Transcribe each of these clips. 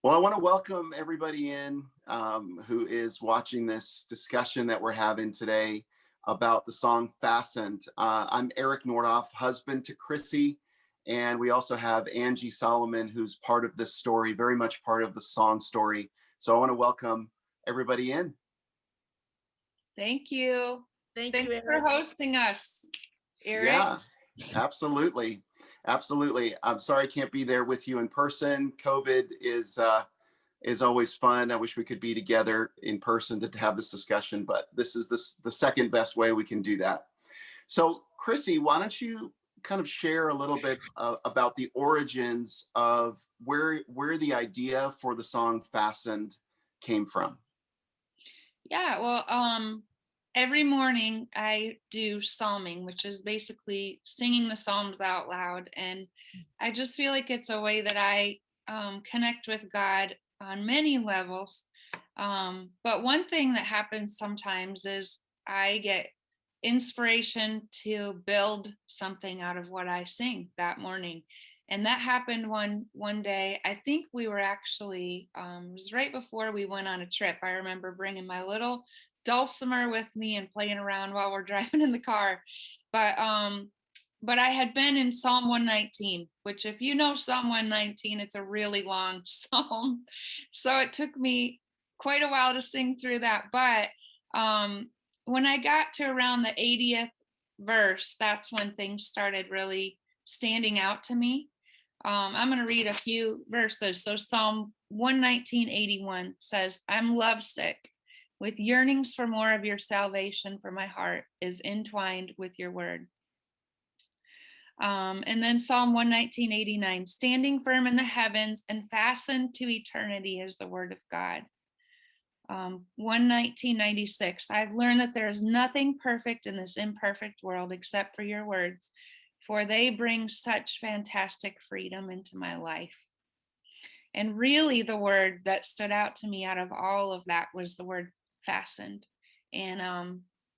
Well, I want to welcome everybody in who is watching this discussion that we're having today about the song Fastened. I'm Eric Nordhoff, husband to Krissy, and we also have Angie Solomon, who's part of this story, very much part of the song story. So I want to welcome everybody in. Thank you. Thanks for hosting us, Eric. Yeah, absolutely. Absolutely. I'm sorry I can't be there with you in person. COVID is always fun. I wish we could be together in person to have this discussion, but this is the second best way we can do that. So, Krissy, why don't you kind of share a little bit about the origins of where the idea for the song Fastened came from? Yeah, well, every morning I do psalming, which is basically singing the Psalms out loud. And I just feel like it's a way that I connect with God on many levels. But one thing that happens sometimes is I get inspiration to build something out of what I sing that morning. And that happened one day. I think we were actually, it was right before we went on a trip. I remember bringing my little dulcimer with me and playing around while we're driving in the car. But I had been in Psalm 119, which if you know Psalm 119, it's a really long psalm. So it took me quite a while to sing through that. But when I got to around the 80th verse, that's when things started really standing out to me. I'm going to read a few verses. So Psalm 119:81 says, I'm lovesick with yearnings for more of your salvation, for my heart is entwined with your word. And then Psalm 119:89, standing firm in the heavens and fastened to eternity is the word of God. 119:96, I've learned that there is nothing perfect in this imperfect world except for your words, for they bring such fantastic freedom into my life. And really the word that stood out to me out of all of that was the word fastened. And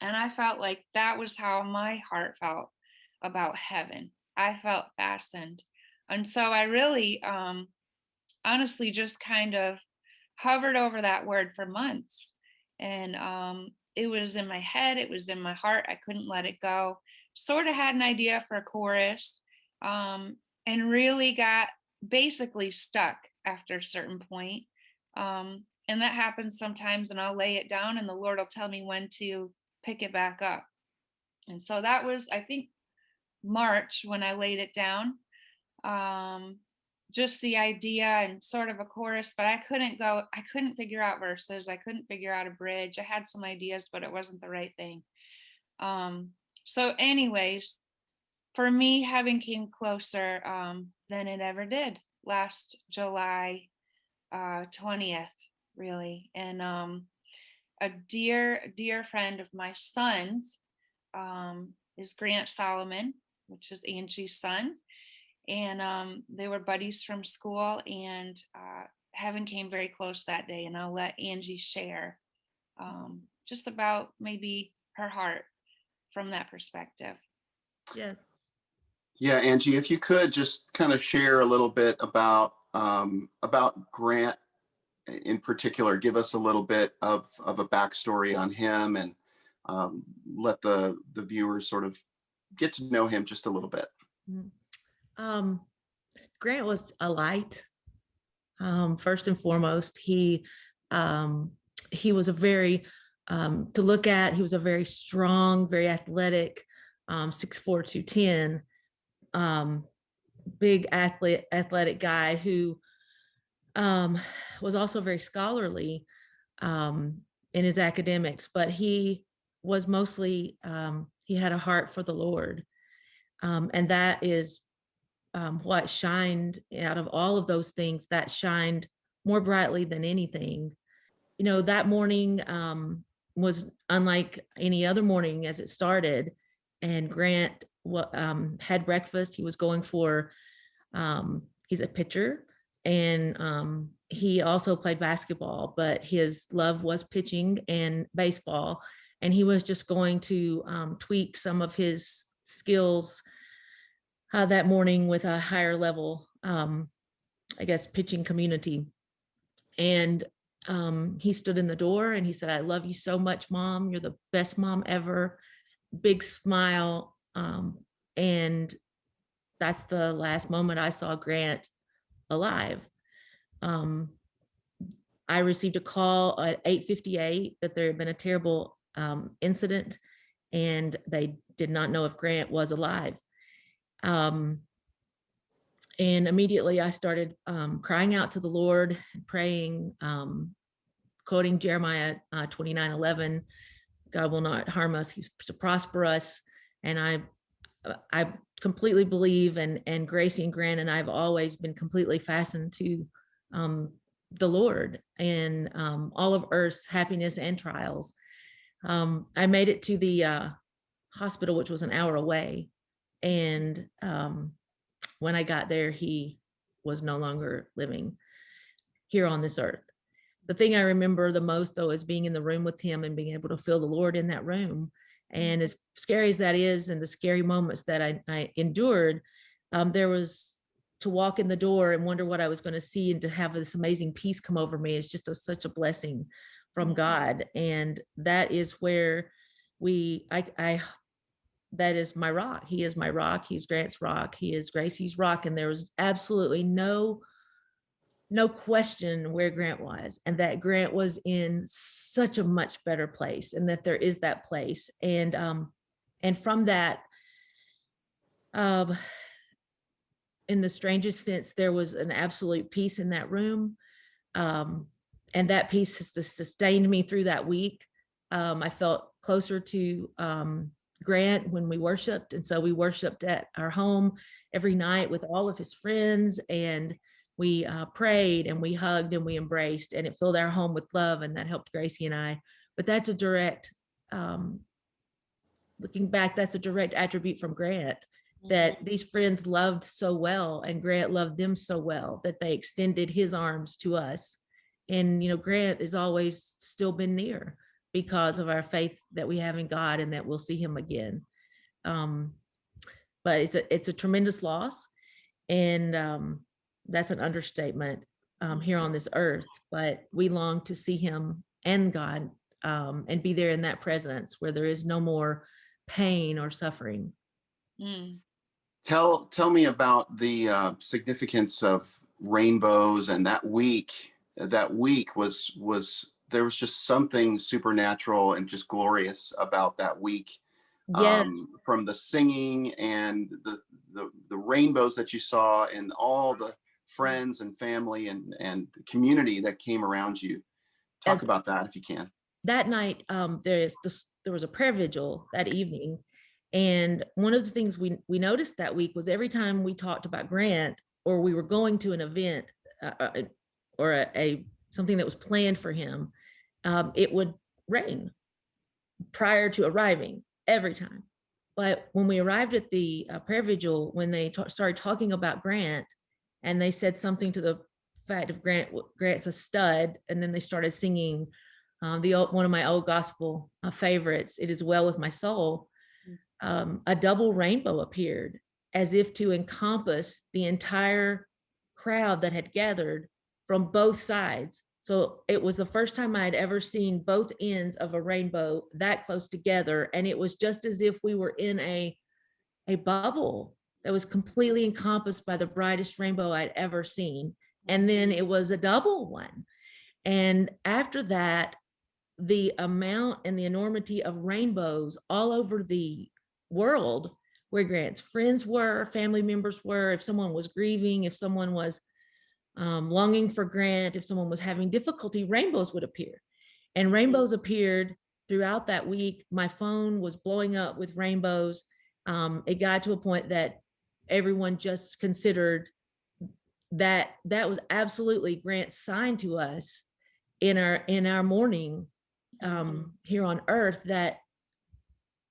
I felt like that was how my heart felt about heaven. I felt fastened. And so I really honestly just kind of hovered over that word for months. And it was in my head, it was in my heart. I couldn't let it go. Sort of had an idea for a chorus, and really got basically stuck after a certain point. And that happens sometimes, and I'll lay it down and the Lord will tell me when to pick it back up. And so that was, I think, March when I laid it down. Just the idea and sort of a chorus, but I couldn't figure out verses. I couldn't figure out a bridge. I had some ideas, but it wasn't the right thing. So anyways, for me, heaven came closer than it ever did last July 20th, really. And a dear friend of my son's is Grant Solomon, which is Angie's son. And they were buddies from school, and heaven came very close that day. And I'll let Angie share just about maybe her heart from that perspective. Yes. Yeah, Angie, if you could just kind of share a little bit about Grant in particular, give us a little bit of a backstory on him, and let the viewers sort of get to know him just a little bit. Grant was a light. First and foremost, he was a very, to look at, he was a very strong, very athletic, 6'4", 210, big athletic guy who was also very scholarly in his academics, but he was mostly, he had a heart for the Lord. And that is what shined out of all of those things, that shined more brightly than anything. You know, that morning was unlike any other morning as it started. And Grant had breakfast. He was going for, he's a pitcher, and he also played basketball, but his love was pitching and baseball. And he was just going to tweak some of his skills that morning with a higher level, I guess, pitching community. And he stood in the door and he said, "I love you so much, Mom. You're the best mom ever." Big smile. And that's the last moment I saw Grant alive. I received a call at 8:58 that there had been a terrible incident, and they did not know if Grant was alive. And immediately I started crying out to the Lord, praying, quoting Jeremiah 29:11, "God will not harm us, he's to prosper us." And I completely believe, and Gracie and Grant and I have always been completely fastened to the Lord and all of earth's happiness and trials. I made it to the hospital, which was an hour away. And when I got there, he was no longer living here on this earth. The thing I remember the most, though, is being in the room with him and being able to feel the Lord in that room. And as scary as that is, and the scary moments that I endured, there was to walk in the door and wonder what I was going to see, and to have this amazing peace come over me is just such a blessing from God. And that is where that is my rock. He is my rock. He's Grant's rock. He is Gracie's rock. And there was absolutely no question where Grant was, and that Grant was in such a much better place, and that there is that place. And from that, in the strangest sense, there was an absolute peace in that room. And that peace has sustained me through that week. I felt closer to Grant when we worshiped. And so we worshiped at our home every night with all of his friends, and we prayed and we hugged and we embraced, and it filled our home with love, and that helped Gracie and I. But that's a direct, looking back, that's a direct attribute from Grant, that these friends loved so well, and Grant loved them so well, that they extended his arms to us. And, Grant has always still been near because of our faith that we have in God, and that we'll see him again. But it's a tremendous loss. And that's an understatement here on this earth, but we long to see him and God and be there in that presence where there is no more pain or suffering. Tell me about the significance of rainbows, and that week. That week was there was just something supernatural and just glorious about that week. Yes. From the singing and the rainbows that you saw, and all the friends and family and community that came around you. Talk about that if you can. That night, there was a prayer vigil that evening. And one of the things we noticed that week was every time we talked about Grant, or we were going to an event or something that was planned for him, it would rain prior to arriving every time. But when we arrived at the prayer vigil, when they started talking about Grant, and they said something to the fact of Grant's a stud, and then they started singing one of my old gospel favorites, "It Is Well With My Soul," a double rainbow appeared, as if to encompass the entire crowd that had gathered from both sides. So it was the first time I had ever seen both ends of a rainbow that close together. And it was just as if we were in a bubble that was completely encompassed by the brightest rainbow I'd ever seen. And then it was a double one. And after that, the amount and the enormity of rainbows all over the world, where Grant's friends were, family members were, if someone was grieving, if someone was longing for Grant, if someone was having difficulty, rainbows would appear. And rainbows appeared throughout that week. My phone was blowing up with rainbows. It got to a point that everyone just considered that was absolutely Grant's sign to us in our mourning here on earth, that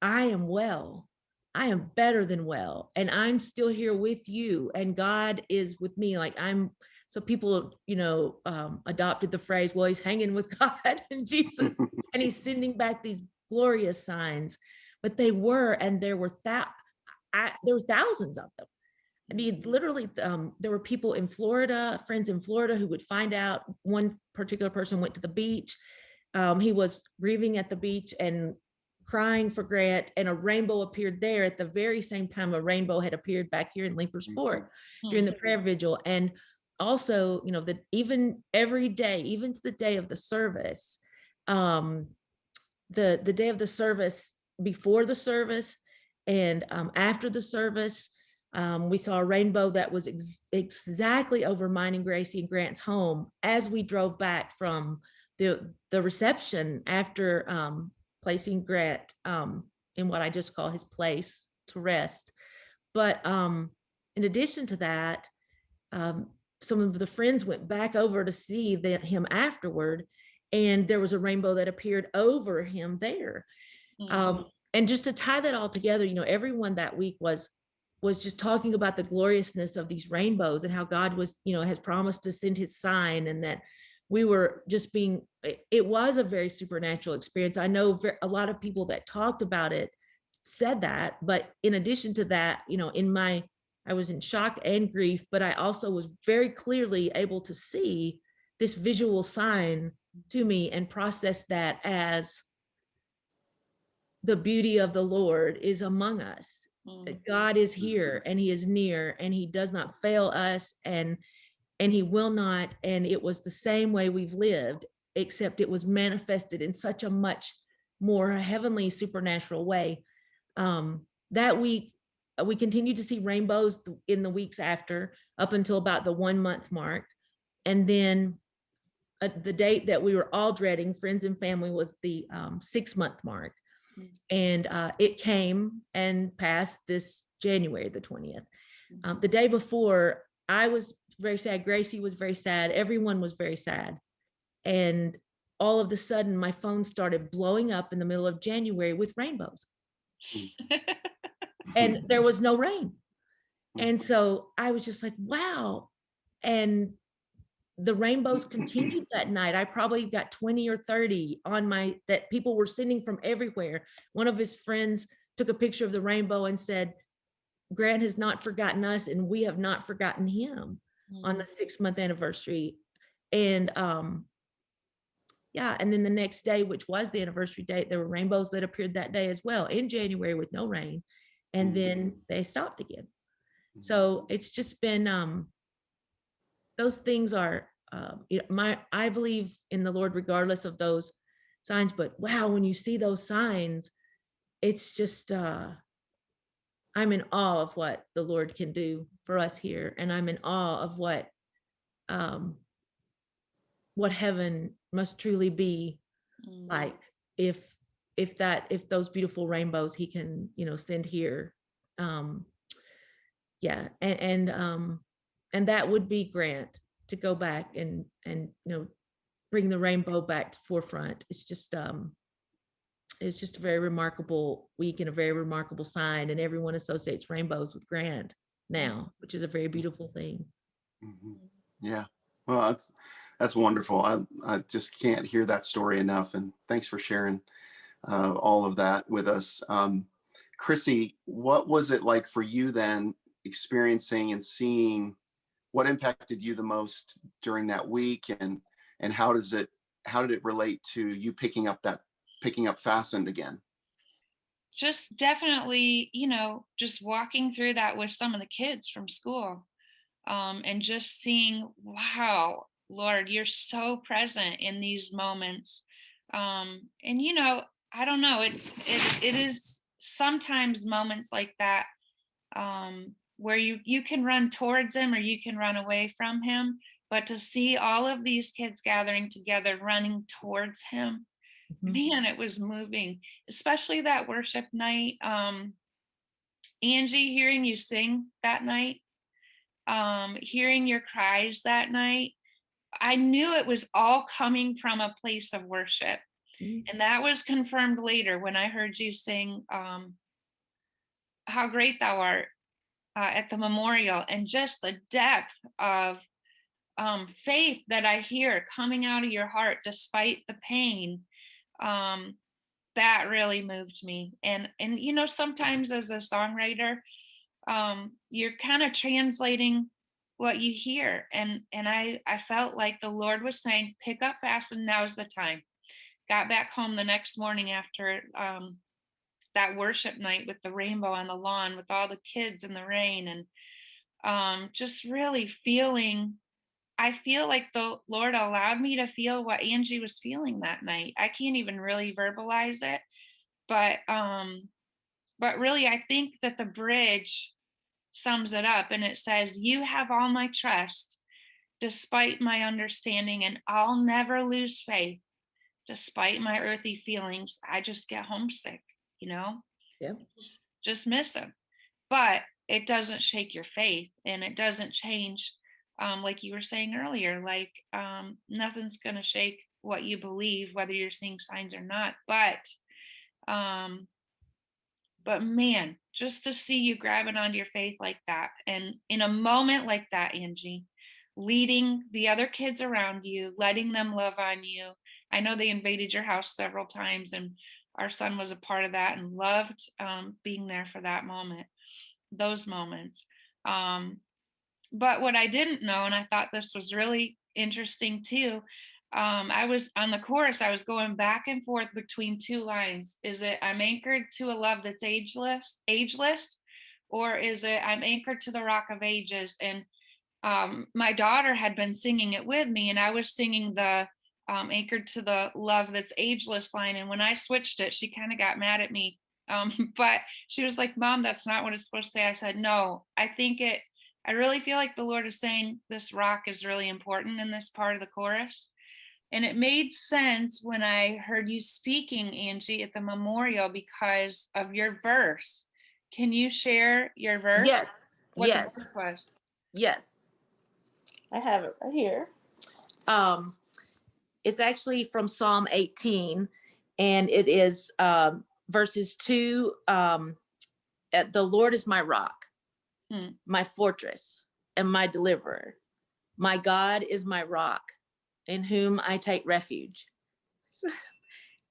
I am well. I am better than well, and I'm still here with you, and God is with me. So people, adopted the phrase, "Well, he's hanging with God and Jesus," and he's sending back these glorious signs. But they were, and there were thousands of them. I mean, literally, there were people in Florida, friends in Florida, who would find out. One particular person went to the beach. He was grieving at the beach and crying for Grant, and a rainbow appeared there at the very same time a rainbow had appeared back here in Leapers Fort during the prayer vigil. And also, you know, that even every day, even to the day of the service, the day of the service, before the service and after the service, we saw a rainbow that was exactly over mine and Gracie and Grant's home as we drove back from the reception after placing Grant in what I just call his place to rest. But in addition to that, some of the friends went back over to see him afterward, and there was a rainbow that appeared over him there. And just to tie that all together, you know, everyone that week was just talking about the gloriousness of these rainbows and how God was, you know, has promised to send his sign, and that we were just being, it was a very supernatural experience. I know a lot of people that talked about it said that, but in addition to that, you know, I was in shock and grief, but I also was very clearly able to see this visual sign to me and process that as the beauty of the Lord is among us. God is here and he is near and he does not fail us, and he will not. And it was the same way we've lived, except it was manifested in such a much more heavenly supernatural way. That week, we continued to see rainbows in the weeks after, up until about the 1 month mark. And then the date that we were all dreading, friends and family, was the 6 month mark. And it came and passed this January the 20th. The day before, I was very sad. Gracie was very sad. Everyone was very sad. And all of a sudden, my phone started blowing up in the middle of January with rainbows. And there was no rain. And so I was just like, wow. And the rainbows continued that night. I probably got 20 or 30 that people were sending from everywhere. One of his friends took a picture of the rainbow and said, Grant has not forgotten us and we have not forgotten him on the 6 month anniversary. And and then the next day, which was the anniversary date, there were rainbows that appeared that day as well in January with no rain. And then they stopped again. So it's just been, those things are, I believe in the Lord regardless of those signs, but wow, when you see those signs, it's just, I'm in awe of what the Lord can do for us here. And I'm in awe of what heaven must truly be like, if those beautiful rainbows he can, you know, send here. And that would be Grant to go back and you know, bring the rainbow back to forefront. It's just a very remarkable week and a very remarkable sign, and everyone associates rainbows with Grant now, which is a very beautiful thing. Yeah, well, that's wonderful. I just can't hear that story enough, and thanks for sharing all of that with us. Krissy, what was it like for you then, experiencing and seeing? What impacted you the most during that week, and how did it relate to you picking up Fastened again? Just definitely, you know, just walking through that with some of the kids from school, and just seeing, wow, Lord, you're so present in these moments. And you know, I don't know, it is sometimes moments like that, where you can run towards him or you can run away from him, but to see all of these kids gathering together running towards him, man, it was moving. Especially that worship night. Angie, hearing you sing that night, hearing your cries that night, I knew it was all coming from a place of worship. And that was confirmed later when I heard you sing How Great Thou Art at the memorial, and just the depth of faith that I hear coming out of your heart despite the pain. That really moved me. And you know, sometimes as a songwriter, you're kind of translating what you hear. And I felt like the Lord was saying, pick up fast, and now's the time. Got back home the next morning after that worship night with the rainbow on the lawn with all the kids in the rain, and just really feeling, I feel like the Lord allowed me to feel what Angie was feeling that night. I can't even really verbalize it, but really I think that the bridge sums it up, and it says, you have all my trust despite my understanding, and I'll never lose faith despite my earthy feelings. I just get homesick, you know? Yeah. Just miss him. But it doesn't shake your faith, and it doesn't change, like you were saying earlier, like nothing's going to shake what you believe, whether you're seeing signs or not. Um but man, just to see you grabbing onto your faith like that, and in a moment like that, Angie, leading the other kids around you, letting them love on you. I know they invaded your house several times, and our son was a part of that and loved being there for that moment, those moments. Um, but what I didn't know, and I thought this was really interesting too, I was on the chorus, I was going back and forth between two lines. Is it, I'm anchored to a love that's ageless, or is it, I'm anchored to the rock of ages? And my daughter had been singing it with me, and I was singing the anchored to the love that's ageless line. And when I switched it, she kind of got mad at me. But she was like, Mom, that's not what it's supposed to say. I said, no, I really feel like the Lord is saying this rock is really important in this part of the chorus. And it made sense when I heard you speaking, Angie, at the memorial because of your verse. Can you share your verse? Yes. What Yes. the verse was? Yes. I have it right here. It's actually from Psalm 18, and it is verses 2. The Lord is my rock, my fortress, and my deliverer. My God is my rock, in whom I take refuge.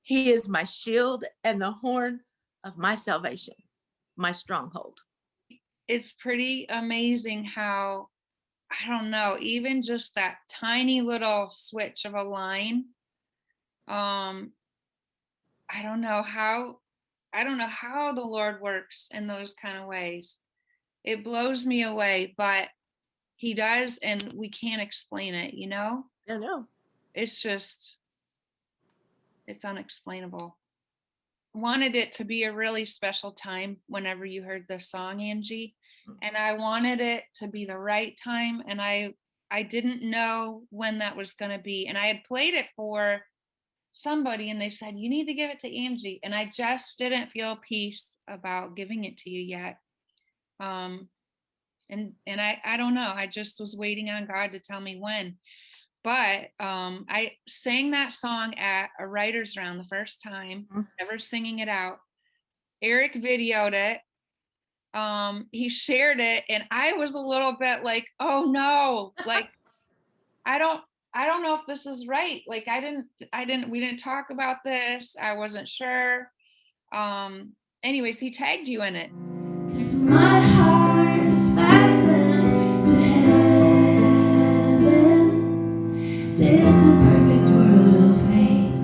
He is my shield and the horn of my salvation, my stronghold. It's pretty amazing how, I don't know, even just that tiny little switch of a line, I don't know how the Lord works in those kind of ways. It blows me away, but he does, and we can't explain it, you know? I know. It's just, it's unexplainable. Wanted it to be a really special time whenever you heard this song, Angie, and I wanted it to be the right time, and I didn't know when that was going to be, and I had played it for somebody and they said, you need to give it to Angie, and I just didn't feel peace about giving it to you yet. And I don't know, I just was waiting on God to tell me when. But I sang that song at a writer's round the first time, ever singing it out. Eric videoed it. He shared it, and I was a little bit like, oh no, like I don't know if this is right. Like we didn't talk about this. I wasn't sure. Anyways, he tagged you in it. 'Cause my heart is fastened to heaven. This imperfect world will fade,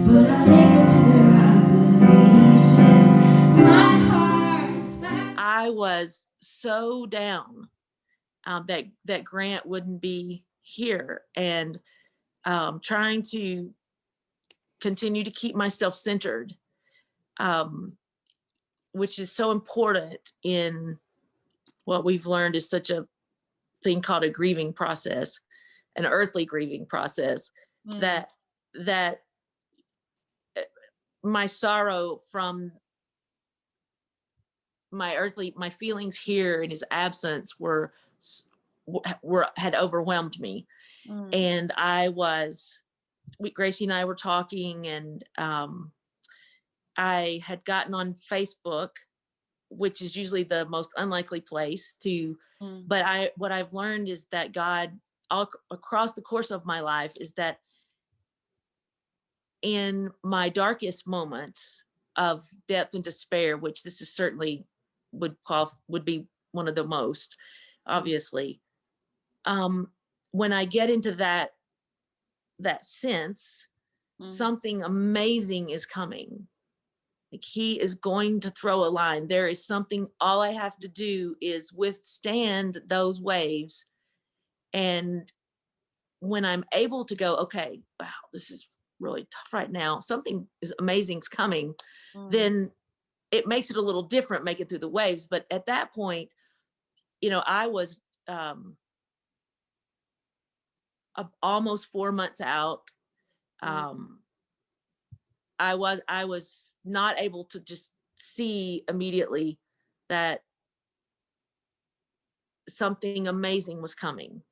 but I'm anchored to the rock of ages. My heart is fastened. I was so down that Grant wouldn't be here, and trying to continue to keep myself centered, which is so important in what we've learned is such a thing called a grieving process, an earthly grieving process, that my sorrow from my feelings here in his absence had overwhelmed me. And Gracie and I were talking, and I had gotten on Facebook, which is usually the most unlikely place to, but what I've learned is that God, all across the course of my life, is that in my darkest moments of depth and despair, which this is certainly would be one of the most, obviously. When I get into that sense, something amazing is coming. Like he is going to throw a line. There is something, all I have to do is withstand those waves. And when I'm able to go, okay, wow, this is really tough right now, something is amazing's coming, then it makes it a little different making through the waves. But at that point, I was almost 4 months out. I was not able to just see immediately that something amazing was coming.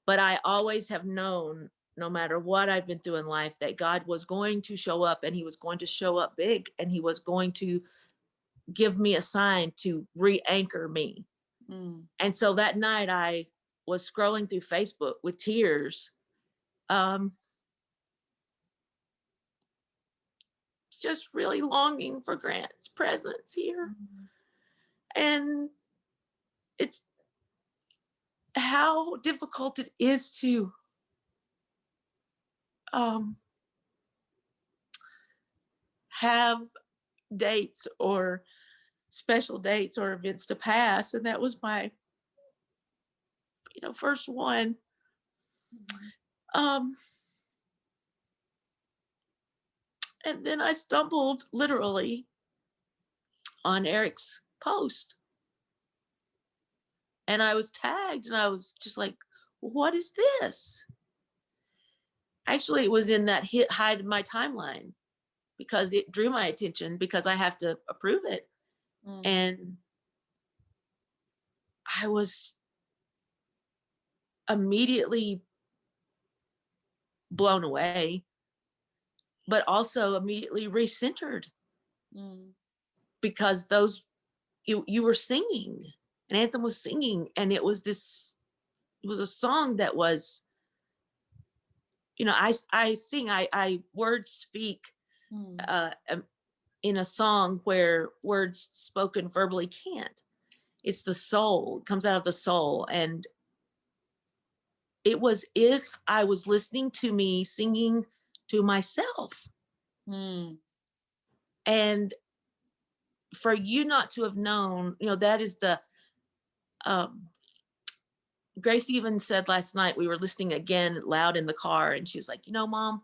But I always have known, no matter what I've been through in life, that God was going to show up, and he was going to show up big, and he was going to give me a sign to re-anchor me. And so that night I was scrolling through Facebook with tears, just really longing for Grant's presence here. And it's how difficult it is to have dates or special dates or events to pass. And that was my, first one. And then I stumbled literally on Eric's post. And I was tagged, and I was just like, what is this? Actually, it was in that hide my timeline, because it drew my attention, because I have to approve it. And I was immediately blown away, but also immediately recentered, because you were singing, and Anthem was singing, and it was a song that was, I sing, I words speak in a song where words spoken verbally can't. It's the soul, it comes out of the soul. And it was if I was listening to me singing to myself. And for you not to have known, that is the, Grace even said last night, we were listening again loud in the car, and she was like, Mom,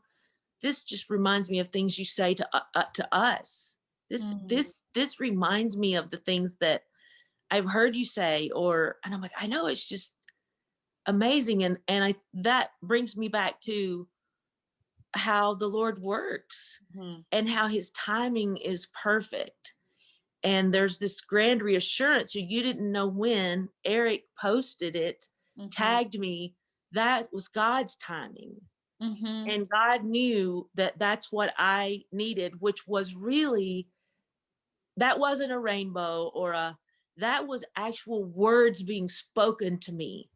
this just reminds me of things you say to us. This reminds me of the things that I've heard you say, and I'm like, I know, it's just amazing. And that brings me back to how the Lord works, and how his timing is perfect. And there's this grand reassurance. You didn't know when Eric posted it, tagged me, that was God's timing. And God knew that that's what I needed, which was really, that wasn't a rainbow that was actual words being spoken to me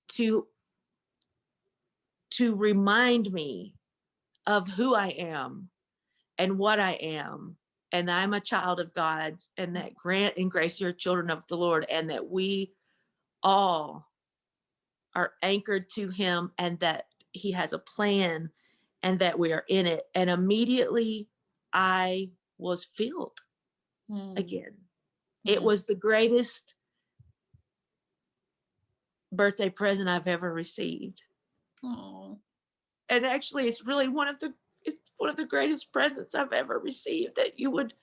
to remind me of who I am and what I am, and I'm a child of God's, and that Grant and Gracie are children of the Lord, and that we all are anchored to him, and that he has a plan, and that we are in it. And immediately I was filled again. It was the greatest birthday present I've ever received. And actually, it's really one of the greatest presents I've ever received, that you would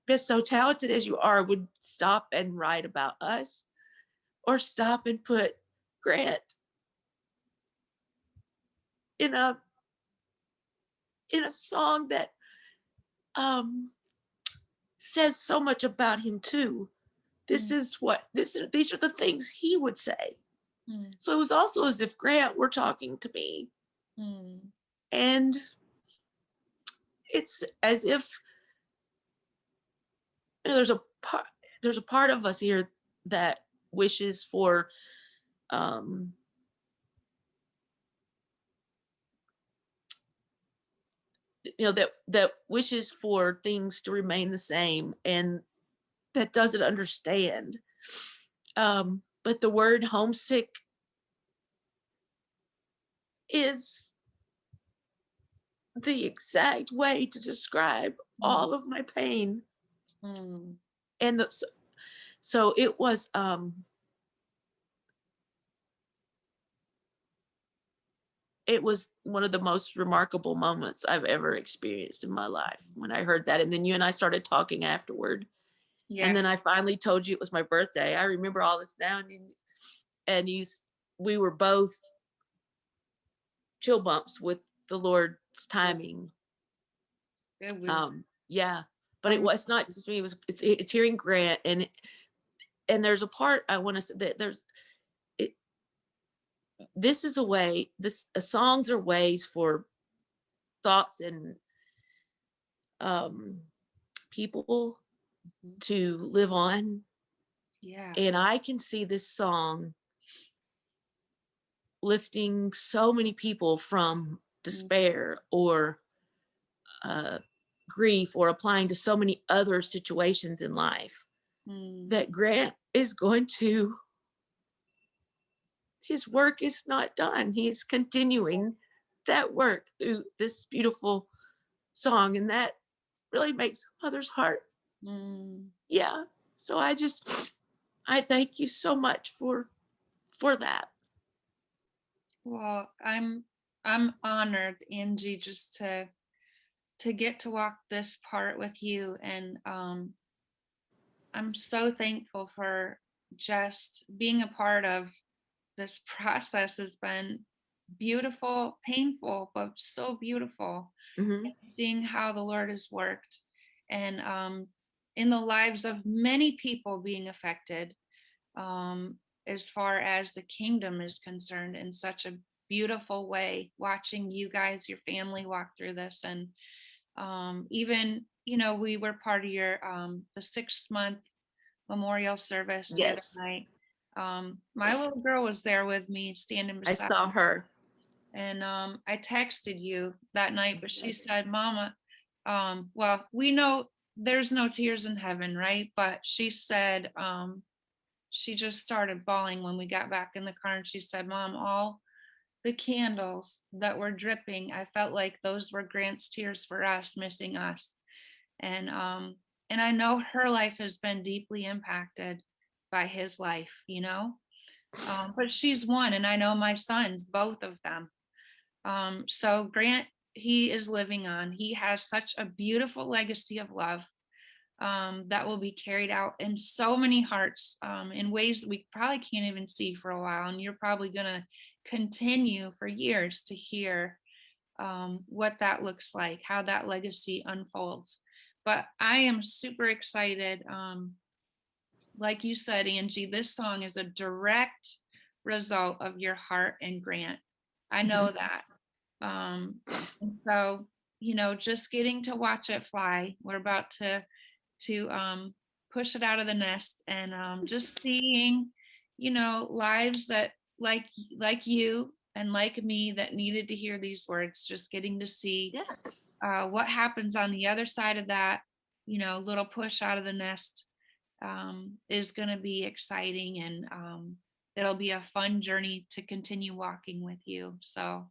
be so talented as you are, would stop and write about us, or stop and put Grant in a song that says so much about him too. These are the things he would say. So it was also as if Grant were talking to me. And it's as if there's a part of us here that wishes for that wishes for things to remain the same, and that doesn't understand. But the word homesick is the exact way to describe all of my pain. Mm. And so it was one of the most remarkable moments I've ever experienced in my life when I heard that. And then you and I started talking afterward. Yeah. And then I finally told you it was my birthday. I remember all this now. And we were both chill bumps with the Lord's timing. It was, Yeah, but it was not just me. It's hearing Grant, and there's a part I want to say that this is a way. Songs are ways for thoughts and people to live on. yeah. And I can see this song lifting so many people from despair or grief, or applying to so many other situations in life, that Grant is going to, his work is not done. He's continuing that work through this beautiful song. And that really makes mother's heart. Yeah. So I thank you so much for that. Well, I'm honored, Angie, just to get to walk this part with you. And I'm so thankful for just being a part of this process. Has been beautiful, painful, but so beautiful. Seeing how the Lord has worked, and in the lives of many people being affected, as far as the kingdom is concerned, in such a beautiful way, watching you guys, your family, walk through this. And even, we were part of your the 6-month memorial service the other Yes. night. My little girl was there with me, standing I beside saw me. her. And I texted you that night, but she said, Mama, well, we know there's no tears in heaven, right? But she said, she just started bawling when we got back in the car, and she said, Mom, all the candles that were dripping, I felt like those were Grant's tears for us, missing us. And I know her life has been deeply impacted by his life, but she's one, and I know my sons, both of them. So Grant, he is living on. He has such a beautiful legacy of love that will be carried out in so many hearts, in ways that we probably can't even see for a while. And you're probably going to continue for years to hear what that looks like, how that legacy unfolds. But I am super excited. Like you said, Angie, this song is a direct result of your heart and Grant. I know that. And so, just getting to watch it fly. We're about to push it out of the nest, and just seeing, lives that like you and like me that needed to hear these words, just getting to see Yes. what happens on the other side of that, little push out of the nest, is going to be exciting. And it'll be a fun journey to continue walking with you. So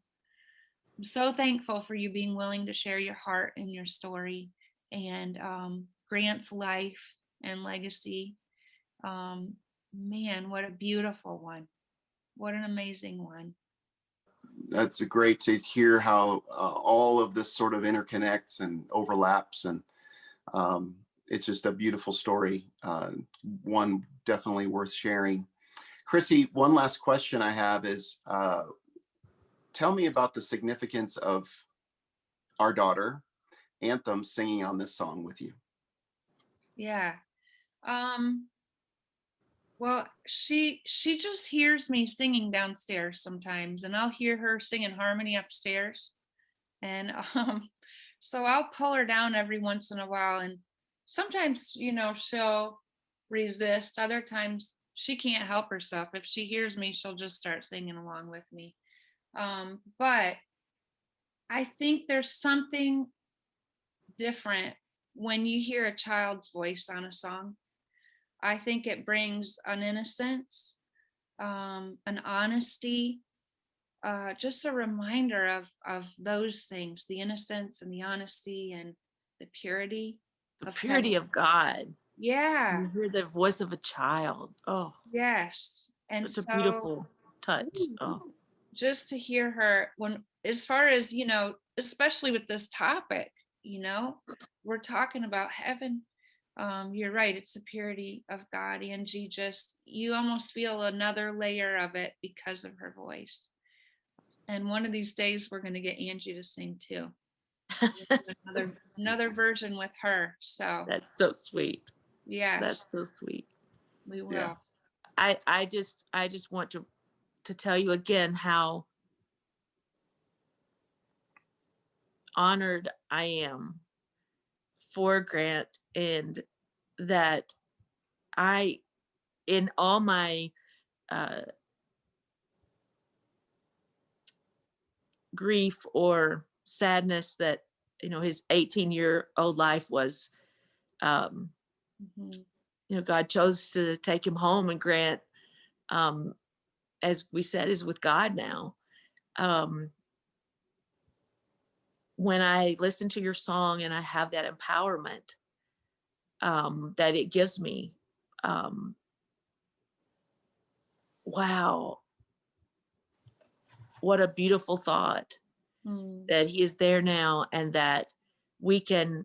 I'm so thankful for you being willing to share your heart and your story, and Grant's life and legacy. Man, what a beautiful one. What an amazing one. That's great to hear how all of this sort of interconnects and overlaps. And it's just a beautiful story. One definitely worth sharing. Krissy, one last question I have is, tell me about the significance of our daughter, Anthem, singing on this song with you. Yeah. Well, she just hears me singing downstairs sometimes, and I'll hear her singing harmony upstairs. And so I'll pull her down every once in a while, and sometimes, she'll resist. Other times she can't help herself. If she hears me, she'll just start singing along with me. But I think there's something different when you hear a child's voice on a song. I think it brings an innocence, an honesty, just a reminder of those things, the innocence and the honesty and the purity The of purity heaven. of God. Yeah. You hear the voice of a child. Oh, Yes. And it's a so beautiful touch. Oh, just to hear her, when, as far as, especially with this topic, we're talking about heaven. You're right, it's the purity of God. Angie, just, you almost feel another layer of it because of her voice. And one of these days we're going to get Angie to sing too. Another version with her. So that's so sweet. yes, That's so sweet. we will. Yeah. I just want to tell you again how honored I am for Grant, and that I, in all my grief or sadness that his 18-year-old life was, Mhm. God chose to take him home, and Grant, as we said, is with God now. When I listen to your song and I have that empowerment that it gives me, wow, what a beautiful thought Mm. that he is there now, and that we can,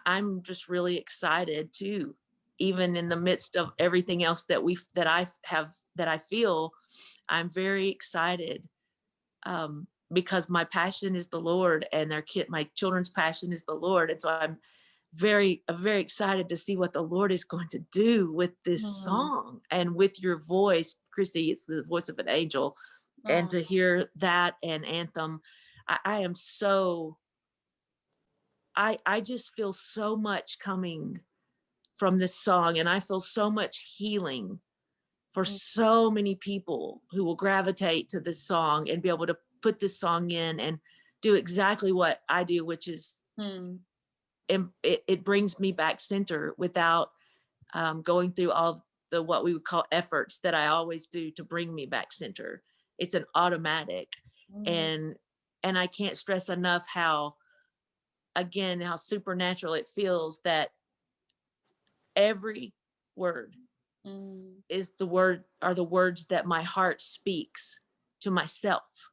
I'm just really excited too, even in the midst of everything else that I feel. I'm very excited, because my passion is the Lord, and my children's passion is the Lord. And so I'm very excited to see what the Lord is going to do with this Mm. song and with your voice, Krissy. It's the voice of an angel. And Oh. to hear that and Anthem, I am so, I just feel so much coming from this song, and I feel so much healing for Mm. so many people who will gravitate to this song and be able to put this song in and do exactly what I do, which is, Mm. it brings me back center without going through all the what we would call efforts that I always do to bring me back center. It's an automatic. Mm. And I can't stress enough how supernatural it feels that every word Mm. are the words that my heart speaks to myself,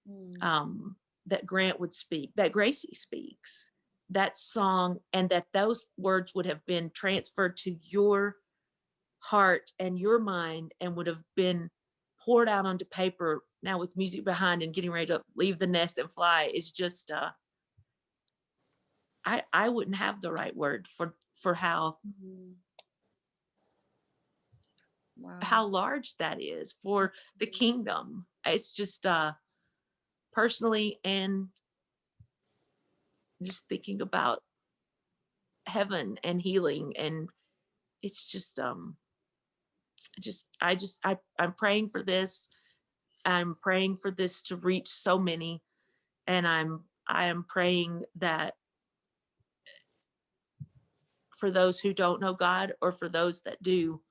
Mm. that Grant would speak, that Gracie speaks, that song, and that those words would have been transferred to your heart and your mind and would have been poured out onto paper now with music behind and getting ready to leave the nest and fly is just, I wouldn't have the right word for how Mm. Wow. how large that is for the kingdom. It's just, personally, and just thinking about heaven and healing, and it's just, I'm praying for this. I'm praying for this to reach so many, and I am praying that for those who don't know God, or for those that do,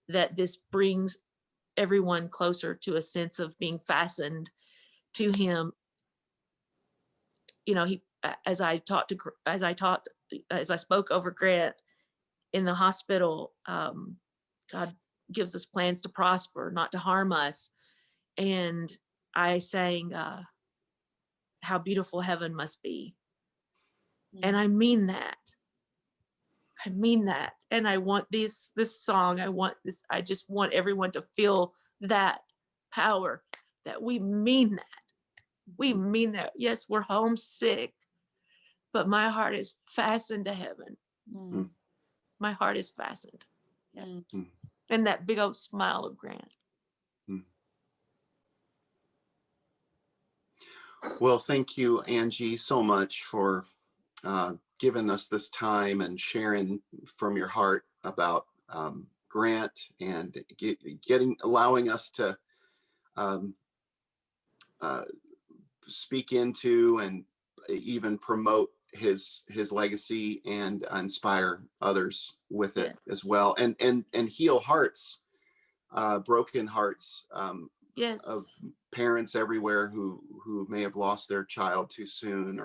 that this brings everyone closer to a sense of being fastened to him. He, as I spoke over Grant in the hospital, God gives us plans to prosper, not to harm us. And I sang, how beautiful heaven must be. And I mean that. I mean that. And I want this song, I just want everyone to feel that power, that we mean that. We mean that. Yes, we're homesick, but my heart is fastened to heaven. Mm. My heart is fastened. Yes. Mm. And that big old smile of Grant. Mm. Well, thank you, Angie, so much for giving us this time and sharing from your heart about Grant, and allowing us to speak into and even promote his legacy and inspire others with it Yes. as well, and heal hearts, broken hearts, Yes. of parents everywhere who may have lost their child too soon,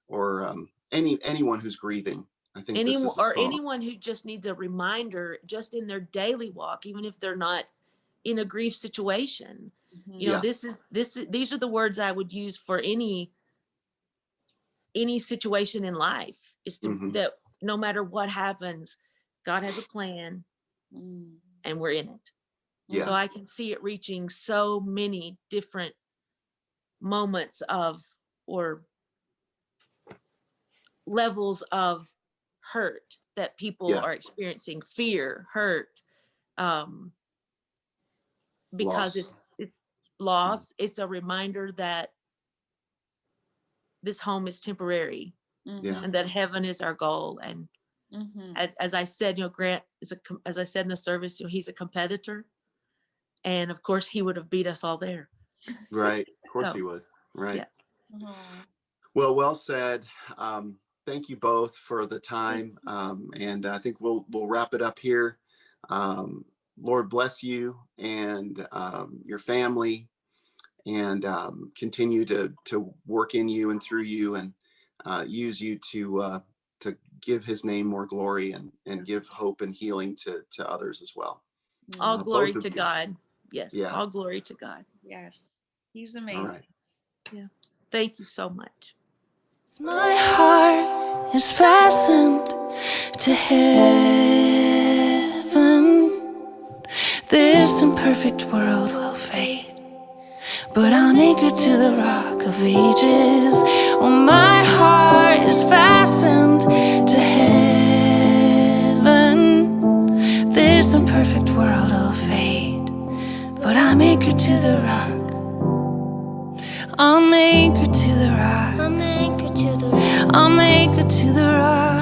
or anyone who's grieving. I think this is a song. Anyone who just needs a reminder just in their daily walk, even if they're not in a grief situation. You know, Yeah. these are the words I would use for any situation in life, is to Mhm. that no matter what happens, God has a plan and we're in it. Yeah. So I can see it reaching so many different moments of, or levels of hurt that people Yeah. are experiencing, fear, hurt, because Loss. it's loss. It's a reminder that this home is temporary, Yeah. and that heaven is our goal. And as I said, you know, Grant is as I said in the service, you know, he's a competitor, and of course he would have beat us all there. Right. Of course So, he would. Right. yeah. Well said. Thank you both for the time. And I think we'll wrap it up here. Lord bless you and your family, and continue to work in you and through you, and use you to give his name more glory, and give hope and healing to others as well. All glory Both of to you. God. Yes. Yeah. All glory to God. Yes, he's All amazing. right. Yeah. Thank you so much. My heart is fastened to heaven. This imperfect world will fade, but I'm anchored to the rock of ages. Oh, my heart is fastened to heaven. This imperfect world will fade, but I'm anchored to the rock. I'm anchored to the rock. I'm anchored to the rock. I'm anchored to the rock.